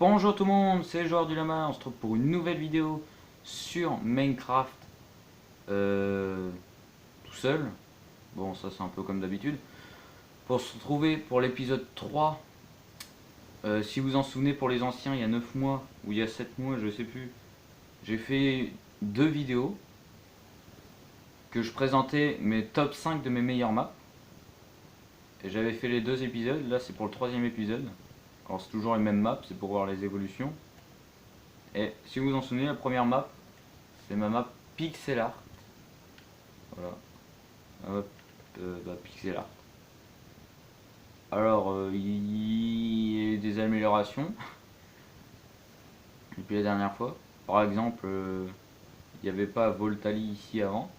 Bonjour tout le monde, c'est Joueur du Lama, on se retrouve pour une nouvelle vidéo sur Minecraft tout seul. Bon, ça c'est un peu comme d'habitude. Pour se retrouver pour l'épisode 3, si vous en souvenez, pour les anciens, il y a 9 mois ou il y a 7 mois, je sais plus, j'ai fait deux vidéos que je présentais mes top 5 de mes meilleures maps. Et j'avais fait les deux épisodes, là c'est pour le troisième épisode. Alors c'est toujours les mêmes maps, c'est pour voir les évolutions. Et si vous vous en souvenez, la première map, c'est ma map pixel art. Voilà. Hop, pixel art. Alors, il y a des améliorations depuis la dernière fois. Par exemple, il n'y avait pas Voltali ici avant.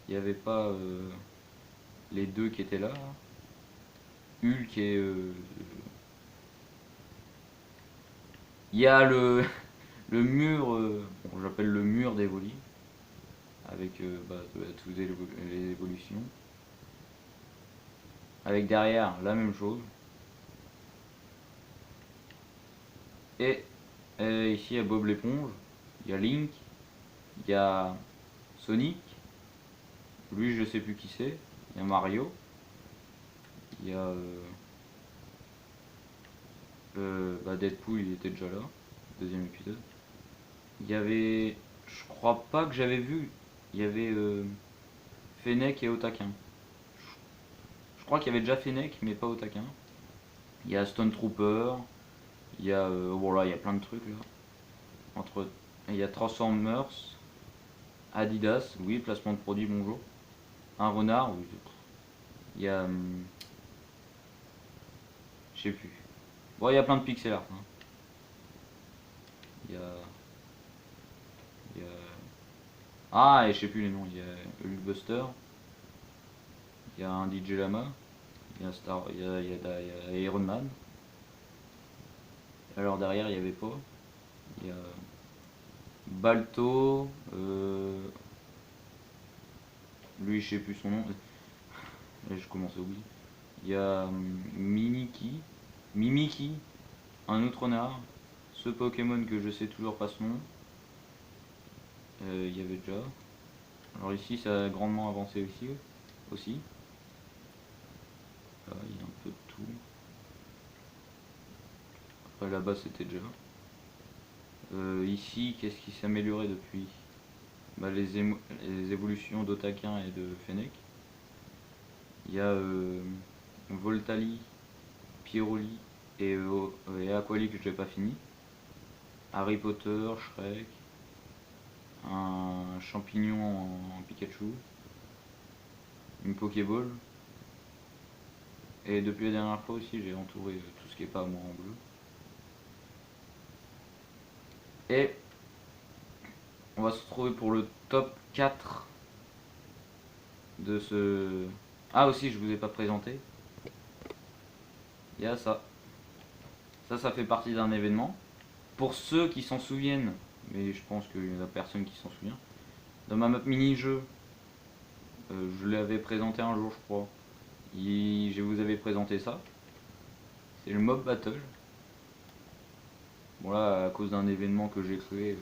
Il n'y avait pas les deux qui étaient là. Hulk et... il y a le mur, bon, j'appelle le mur d'Evoli, avec toutes les évolutions. Avec derrière la même chose. Et ici il y a Bob l'éponge, il y a Link, il y a Sonic, lui je sais plus qui c'est, il y a Mario, il y a Deadpool, il était déjà là, deuxième épisode. Il y avait, je crois pas que j'avais vu, il y avait Fennec et Otakin. Je crois qu'il y avait déjà Fennec mais pas Otakin. Il y a Stone Trooper, il y a voilà, il y a plein de trucs là. Il y a Transformers, Adidas, oui, placement de produit, bonjour. Un renard, oui. Il y a. Je sais plus. Bon, il y a plein de pixel art. Hein. Il y a. Il y a. Ah, et je sais plus les noms. Il y a Hulkbuster. Il y a un DJ Lama. Il y a Star. Il y a Iron Man. Alors derrière, il y avait pas. Il y a. Balto. Lui, je sais plus son nom. Là, je commence à oublier. Il y a Mimiki, un autre renard, ce Pokémon que je sais toujours pas son nom. Il y avait déjà. Alors ici ça a grandement avancé aussi. Là, il y a un peu de tout. Après là-bas c'était déjà. Ici qu'est-ce qui s'est amélioré depuis les évolutions d'Otakin et de Fennec. Il y a Voltali, Pieroli et Aquali que je n'ai pas fini. Harry Potter, Shrek, un champignon en Pikachu, une Pokéball. Et depuis la dernière fois aussi, j'ai entouré tout ce qui est pas moi en bleu. Et on va se retrouver pour le top 4 de ce... Ah aussi, je vous ai pas présenté. Il y a ça. Ça fait partie d'un événement. Pour ceux qui s'en souviennent, mais je pense qu'il y en a personne qui s'en souvient, dans ma map mini-jeu, je l'avais présenté un jour, je crois. Je vous avais présenté ça. C'est le Mob Battle. Bon là, à cause d'un événement que j'ai créé,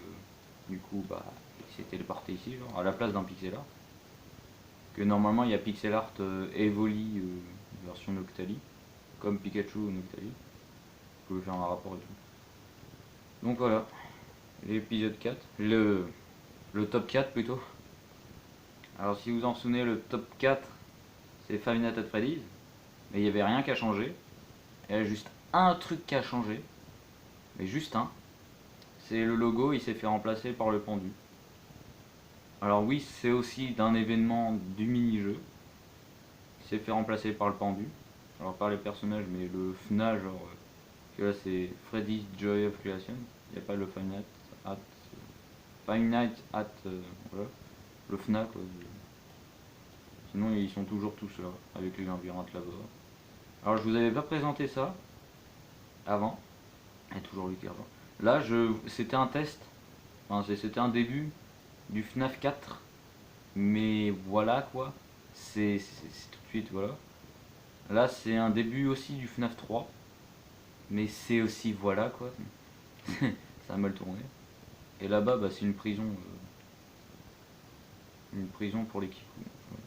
du coup, il s'est téléporté ici, genre, à la place d'un pixel art. Que normalement, il y a pixel art Evoli version Noctali, comme Pikachu ou Noctali. Je peux faire un rapport et tout. Donc voilà, l'épisode 4, le top 4 plutôt. Alors si vous en souvenez, le top 4, c'est Five Nights at Freddy's, mais il n'y avait rien qu'à changer. Il y a juste un truc qui a changé, mais juste un. C'est le logo, il s'est fait remplacer par le pendu. Alors oui, c'est aussi d'un événement du mini-jeu. Il s'est fait remplacer par le pendu. Alors pas les personnages, mais le FNA, genre... que là c'est Freddy's Joy of Creation. Il n'y a pas le Five Nights at... voilà. Le FNA quoi. Sinon ils sont toujours tous là, avec les labyrinthes là-bas. Alors je vous avais pas présenté ça avant. Il y a toujours lui qui revient. Là c'était un test. Enfin, c'était un début du FNAF 4. Mais voilà quoi. C'est tout de suite voilà. Là c'est un début aussi du FNAF 3. Mais c'est aussi voilà quoi. Ça a mal tourné. Et là-bas, bah, c'est une prison pour les kikous. Ouais.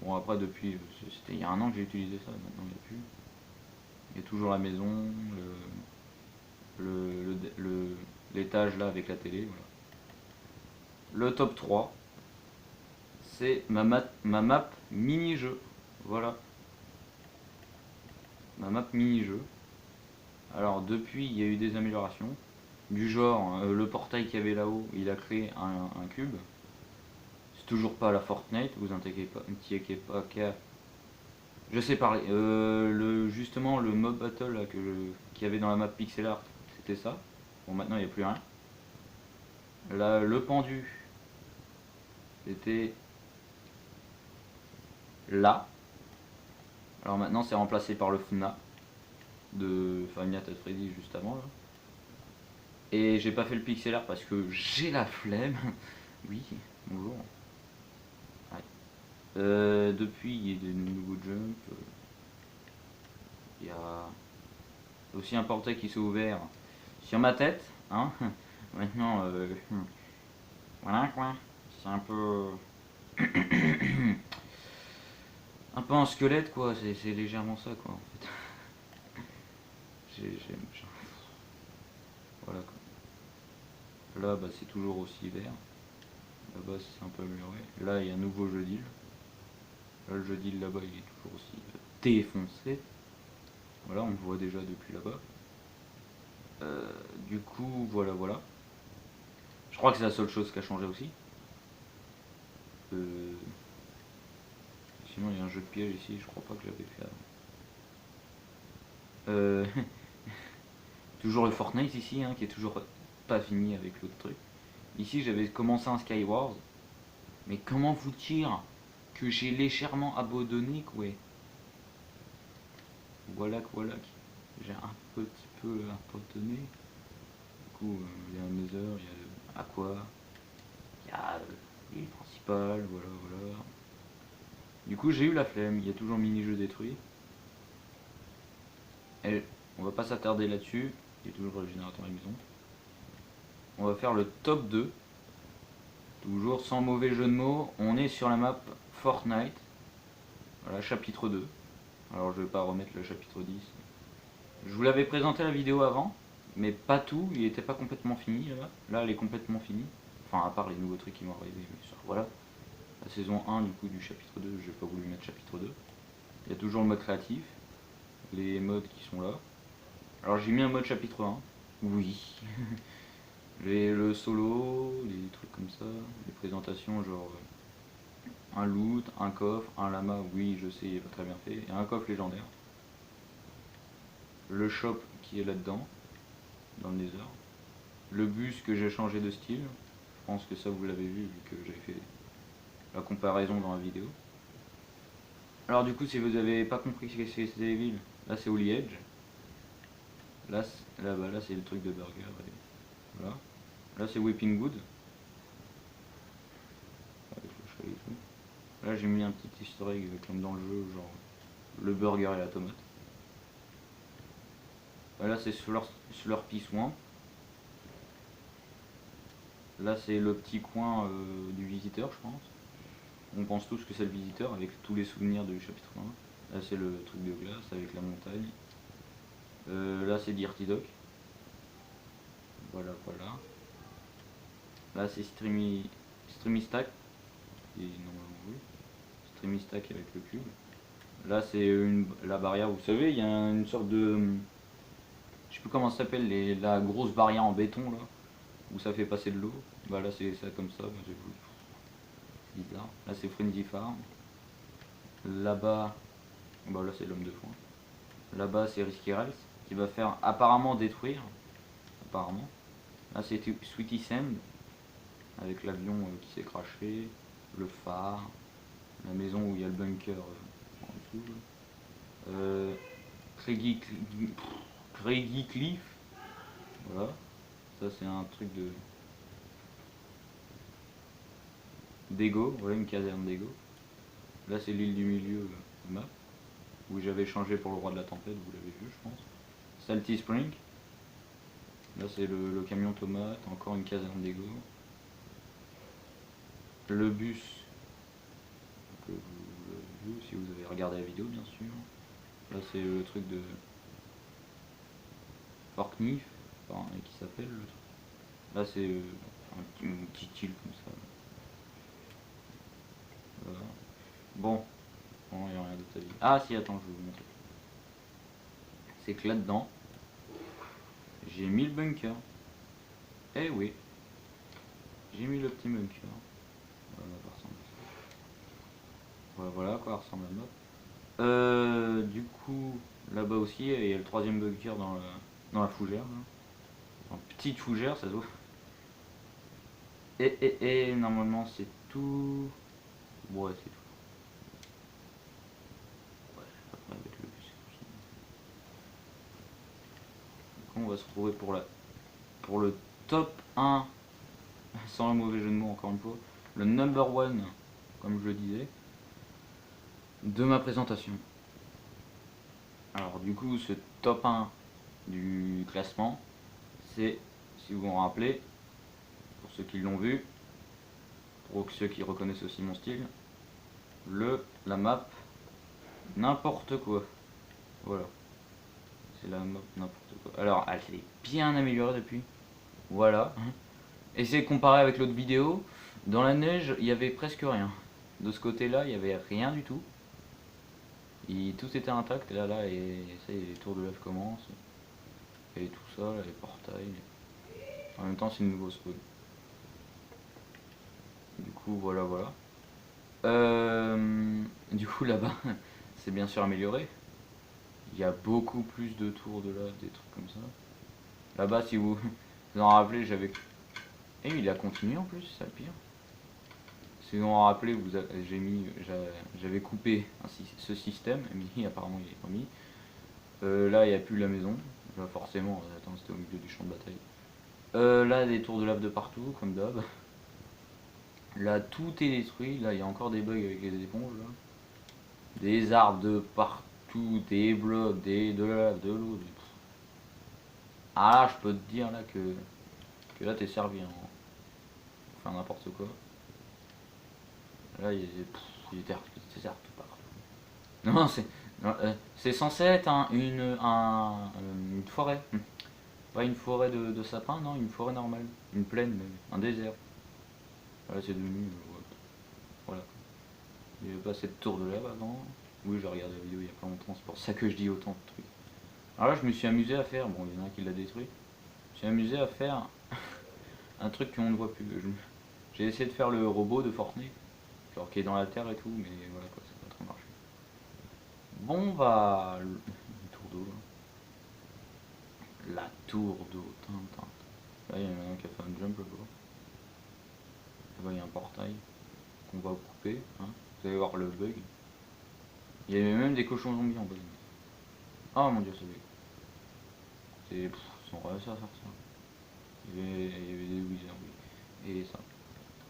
Bon après depuis, c'était il y a un an que j'ai utilisé ça, maintenant il n'y a plus. Il y a toujours la maison, l'étage là avec la télé. Voilà. Le top 3, c'est ma map mini-jeu. Voilà, ma map mini-jeu. Alors depuis, il y a eu des améliorations. Du genre, le portail qu'il y avait là-haut, il a créé un cube. C'est toujours pas la Fortnite, vous inquiétez pas je sais parler. Justement, le mob battle là, qu'il y avait dans la map pixel art, c'était ça. Bon, maintenant il n'y a plus rien. Là, le pendu, c'était là. Alors maintenant, c'est remplacé par le FNA de Five Nights at Freddy juste avant. Là. Et j'ai pas fait le pixel art parce que j'ai la flemme. Oui, bonjour. Ouais. Depuis, il y a des nouveaux jumps. Il y a aussi un portail qui s'est ouvert sur ma tête. Hein. Maintenant, voilà quoi. C'est un peu. Un peu un squelette quoi. C'est légèrement ça quoi en fait. Voilà quoi. Là, bah, c'est toujours aussi vert. Là-bas, c'est un peu amélioré. Là, il y a un nouveau jeu d'île. Là, le jeu d'île là-bas, il est toujours aussi défoncé. Voilà, on le voit déjà depuis là-bas. Du coup, voilà. Je crois que c'est la seule chose qui a changé aussi. Sinon, il y a un jeu de piège ici, je crois pas que je l'avais fait avant. Toujours le Fortnite ici, hein, qui est toujours pas fini avec l'autre truc. Ici, j'avais commencé un Skywars. Mais comment vous dire que j'ai légèrement abandonné, quoi. Voilà. J'ai un petit peu abandonné. Du coup, il y a un Nether, il y a le Aqua, il y a l'île principale, voilà. Du coup, j'ai eu la flemme, il y a toujours mini-jeu détruit. Et on va pas s'attarder là-dessus, il y a toujours le générateur à la maison. On va faire le top 2. Toujours sans mauvais jeu de mots, on est sur la map Fortnite. Voilà, chapitre 2. Alors je vais pas remettre le chapitre 10. Je vous l'avais présenté la vidéo avant, mais pas tout, il était pas complètement fini là-bas. Là, elle est complètement finie. Enfin, à part les nouveaux trucs qui vont arriver, bien sûr. Voilà. La saison 1 du coup du chapitre 2, j'ai pas voulu mettre chapitre 2. Il y a toujours le mode créatif, les modes qui sont là. Alors j'ai mis un mode chapitre 1. Oui. J'ai le solo, les trucs comme ça, les présentations genre un loot, un coffre, un lama, oui je sais, il est pas très bien fait, et un coffre légendaire. Le shop qui est là-dedans, dans le nether. Le bus que j'ai changé de style, je pense que ça vous l'avez vu que j'avais fait la comparaison dans la vidéo. Alors du coup si vous avez pas compris ce que c'était les villes, là c'est Holy Edge. Là c'est le truc de burger. Voilà. Là c'est Whipping Wood. Là j'ai mis un petit easter egg comme dans le jeu, genre le burger et la tomate. Là c'est Slurpee Swamp. Là c'est le petit coin du visiteur je pense. On pense tous que c'est le visiteur avec tous les souvenirs du chapitre 1. Là c'est le truc de glace avec la montagne. Là c'est Dirty Dock. Voilà. Là c'est Streamy Stack. Et normalement oui. Streamy Stack avec le cube. Là c'est la barrière, vous savez, il y a une sorte de. Je sais plus comment ça s'appelle, la grosse barrière en béton là, où ça fait passer de l'eau. Bah là c'est ça comme ça, c'est bizarre. Là c'est Frenzy Farm. Là-bas, bah là c'est l'homme de foin. Là-bas c'est Risky Rails, qui va faire apparemment détruire. Apparemment. Là c'est Sweetie Sand, avec l'avion qui s'est craché, le phare, la maison où il y a le bunker en dessous. Craigie Cliff. Voilà. Ça c'est un truc de. D'Ego, voilà une caserne d'Ego. Là c'est l'île du milieu map, où j'avais changé pour le roi de la tempête, vous l'avez vu je pense. Salty Spring. Là c'est le camion tomate, encore une caserne d'égo. Le bus que vous avez vu si vous avez regardé la vidéo bien sûr. Là c'est le truc de Orkney, enfin, qui s'appelle le truc. Là c'est une petite île comme ça. Voilà. Bon, il n'y a rien d'autre à dire. Ah si, attends, je vais vous montrer. C'est que là-dedans, j'ai mis le bunker. Eh oui, j'ai mis le petit bunker. Voilà à quoi ressemble la map. Du coup, là-bas aussi, il y a le troisième bunker dans la fougère. Là. Petite fougère, ça se voit. Et normalement, c'est tout. Ouais, c'est tout. Ouais, après, avec le bus. Du coup, on va se retrouver pour le top 1, sans le mauvais jeu de mots encore une fois, le number 1, comme je le disais, de ma présentation. Alors du coup, ce top 1 du classement, c'est, si vous vous rappelez, pour ceux qui l'ont vu, pour ceux qui reconnaissent aussi mon style, la map n'importe quoi. Voilà. C'est la map n'importe quoi. Alors, elle s'est bien améliorée depuis. Voilà. Essayez de comparer avec l'autre vidéo. Dans la neige, il y avait presque rien. De ce côté-là, il n'y avait rien du tout. Et tout était intact. Et là, et ça y est, les tours de lave commencent. Et tout ça, là, les portails. En même temps, c'est une nouveau spawn. Du coup, voilà. Du coup, là-bas, c'est bien sûr amélioré. Il y a beaucoup plus de tours de lave, des trucs comme ça. Là-bas, si vous vous en rappelez, j'avais... Et il a continué en plus, c'est ça le pire. Si vous vous en rappelez, j'avais coupé ce système, mais apparemment il est pas mis. Là, il n'y a plus la maison. Là, forcément, attends, c'était au milieu du champ de bataille. Là, des tours de lave de partout, comme d'hab. Là, tout est détruit. Là, il y a encore des bugs avec les éponges. Là. Des arbres de partout, des blocs, de la lave, de l'eau. Ah là, je peux te dire là que là, t'es servi. Hein. Enfin, n'importe quoi. Là, il y a des arbres tout partout. Non, c'est censé être une forêt. Pas une forêt de sapins, non, une forêt normale. Une plaine, un désert. Voilà, c'est devenu. Ouais. Voilà. Il n'y avait pas cette tour de lave avant. Oui, j'ai regardé la vidéo il y a pas longtemps, c'est pour ça que je dis autant de trucs. Alors là, je me suis amusé à faire. Bon, il y en a un qui l'a détruit. Je me suis amusé à faire un truc qu'on ne voit plus. J'ai essayé de faire le robot de Fortnite, genre qui est dans la terre et tout, mais voilà quoi, ça n'a pas trop marché. Bon, bah. Une tour d'eau là. La tour d'eau. Là, il y en a un qui a fait un jump là-bas. Là-bas, il y a un portail qu'on va couper. Hein. Vous allez voir le bug. Il y avait même des cochons zombies en bas. Oh mon dieu, c'est bug. Ils sont réussi à faire ça. Il y avait des wizards, oui. Et ça.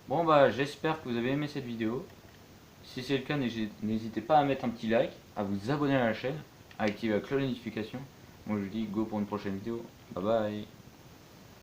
Bon, bah, j'espère que vous avez aimé cette vidéo. Si c'est le cas, n'hésitez pas à mettre un petit like, à vous abonner à la chaîne, à activer la cloche de notification. Moi je vous dis go pour une prochaine vidéo. Bye bye.